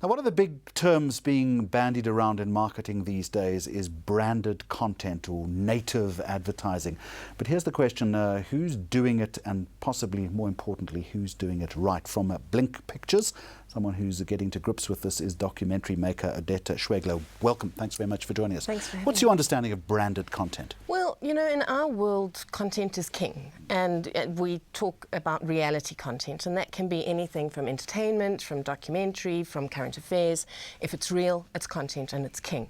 Now, one of the big terms being bandied around in marketing these days is branded content or native advertising. But here's the question, who's doing it, and possibly more importantly, who's doing it right? From Blink Pictures, someone who's getting to grips with this is documentary maker Odette Schwegler. Welcome. Thanks very much for joining us. Thanks for having What's your understanding of branded content? Well, you know, in our world, content is king. And we talk about reality content, and that can be anything from entertainment, from documentary, from current affairs. If it's real, it's content and it's king.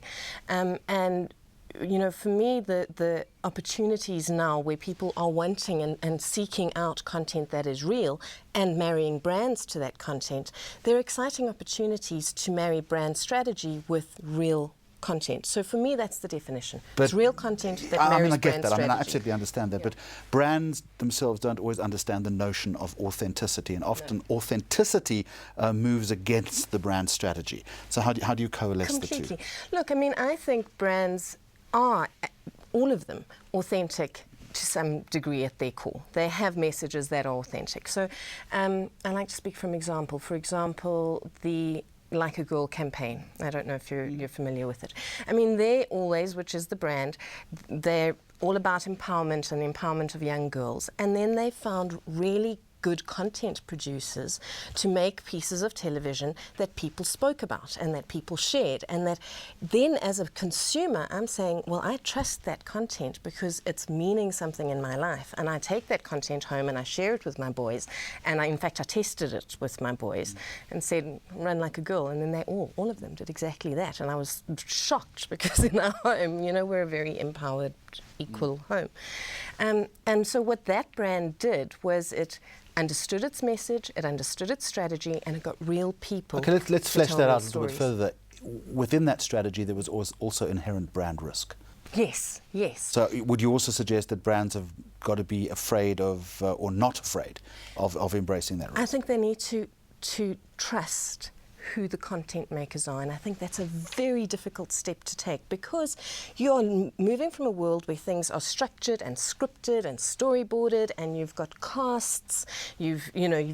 And you know, for me, the opportunities now where people are wanting and seeking out content that is real and marrying brands to that content, they're exciting opportunities to marry brand strategy with real content. So for me, that's the definition. But it's real content that marries I get brand that. strategy. I absolutely understand that. Yeah. But brands themselves don't always understand the notion of authenticity, and often authenticity moves against the brand strategy. So how do you coalesce the two? Look, I mean, I think brands are, all of them, authentic to some degree at their core. They have messages that are authentic. So I like to speak from example. For example, the Like a Girl campaign. I don't know if you're familiar with it. I mean, they're always, which is the brand, they're all about empowerment and the empowerment of young girls. And then they found really good content producers to make pieces of television that people spoke about and that people shared, and that then as a consumer I'm saying, well, I trust that content because it's meaning something in my life, and I take that content home and I share it with my boys, and in fact I tested it with my boys and said, run like a girl, and then they all of them did exactly that, and I was shocked because in our home, you know, we're a very empowered, equal home. And so what that brand did was it understood its message, it understood its strategy, and it got real people. Okay, let's flesh that out a little bit stories. further. Within that strategy, there was also inherent brand risk. Yes, yes. So would you also suggest that brands have got to be afraid of, or not afraid of embracing that risk? I think they need to trust who the content makers are, and I think that's a very difficult step to take, because you're moving from a world where things are structured and scripted and storyboarded, and you've got casts, you've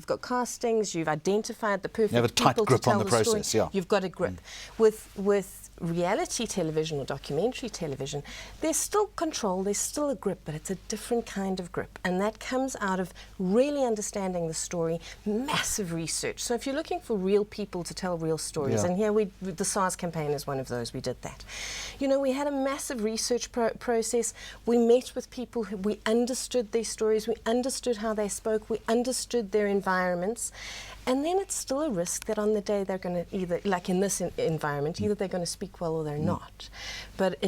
got castings, you've identified the perfect you have a tight people grip to tell on the process. story. Yeah, you've got a grip. With reality television or documentary television, there's still control, there's still a grip, but it's a different kind of grip, and that comes out of really understanding the story, massive research. So if you're looking for real people to tell real stories, and here the SARS campaign is one of those, we did that. You know, we had a massive research process. We met with people who, we understood their stories, we understood how they spoke, we understood their environments. And then it's still a risk that on the day they're going to either, like in this environment, either they're going to speak well or they're not. But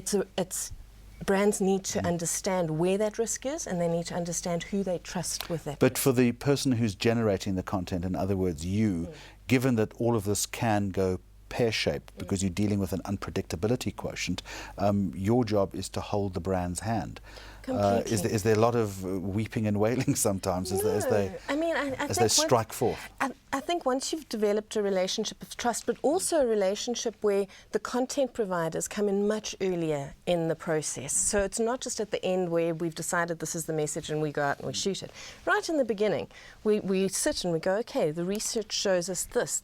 brands need to understand where that risk is, and they need to understand who they trust with that. But for the person who's generating the content, in other words, you, given that all of this can go pear-shaped because you're dealing with an unpredictability quotient, your job is to hold the brand's hand. Is there a lot of weeping and wailing sometimes as they strike forth? I think once you've developed a relationship of trust, but also a relationship where the content providers come in much earlier in the process. So it's not just at the end where we've decided this is the message and we go out and we shoot it. Right in the beginning, we sit and we go, okay, the research shows us this.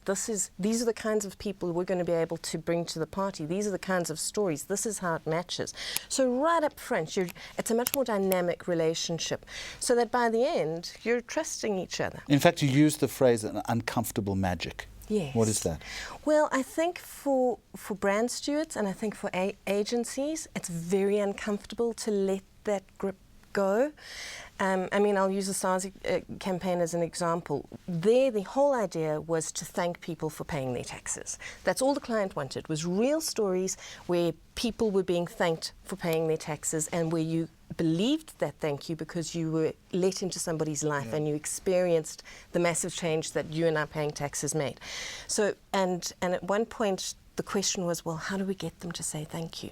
These are the kinds of people we're going to be able to bring to the party. These are the kinds of stories. This is how it matches. So right up front, it's a much more dynamic relationship, so that by the end, you're trusting each other. In fact, you use the phrase an uncomfortable magic. Yes. What is that? Well, I think for brand stewards and I think for agencies, it's very uncomfortable to let that grip go. I mean, I'll use the SARS campaign as an example. There, the whole idea was to thank people for paying their taxes. That's all the client wanted, was real stories where people were being thanked for paying their taxes, and where you believed that thank you because you were let into somebody's life and you experienced the massive change that you and I paying taxes made. So, and at one point the question was, well, how do we get them to say thank you?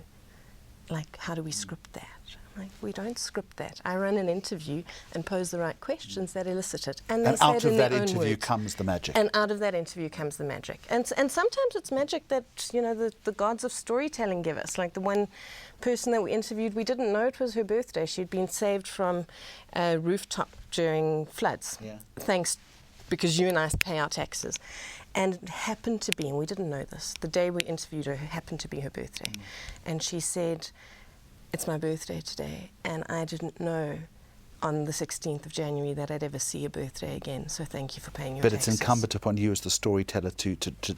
Like, how do we script that? Like, we don't script that. I run an interview and pose the right questions that elicit it. And out of that interview comes the magic. And out of that interview comes the magic. And sometimes it's magic that, you know, the gods of storytelling give us. Like the one person that we interviewed, we didn't know it was her birthday. She'd been saved from a rooftop during floods. Thanks, because you and I pay our taxes. And it happened to be, and we didn't know this, the day we interviewed her happened to be her birthday. And she said, "It's my birthday today, and I didn't know on the 16th of January that I'd ever see a birthday again. So thank you for paying your taxes." But it's incumbent upon you as the storyteller to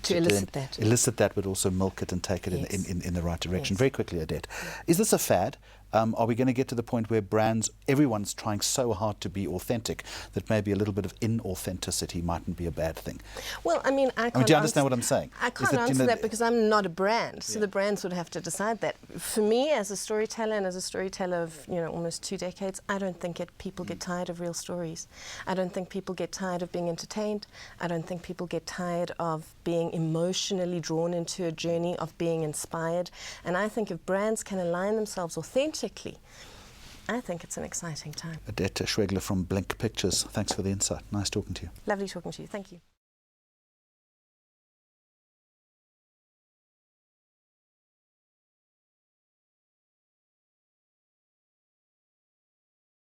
elicit that, but also milk it and take it in the right direction. Very quickly, Odette, is this a fad? Are we going to get to the point where brands, everyone's trying so hard to be authentic that maybe a little bit of inauthenticity mightn't be a bad thing? Well, I mean, do you understand what I'm saying? I can't answer that because I'm not a brand, so the brands would have to decide that. For me, as a storyteller and as a storyteller of almost 2 decades, I don't think people get tired of real stories. I don't think people get tired of being entertained. I don't think people get tired of being emotionally drawn into a journey, of being inspired. And I think if brands can align themselves authentically, I think it's an exciting time. Odette Schwegler from Blink Pictures, thanks for the insight. Nice talking to you. Lovely talking to you. Thank you.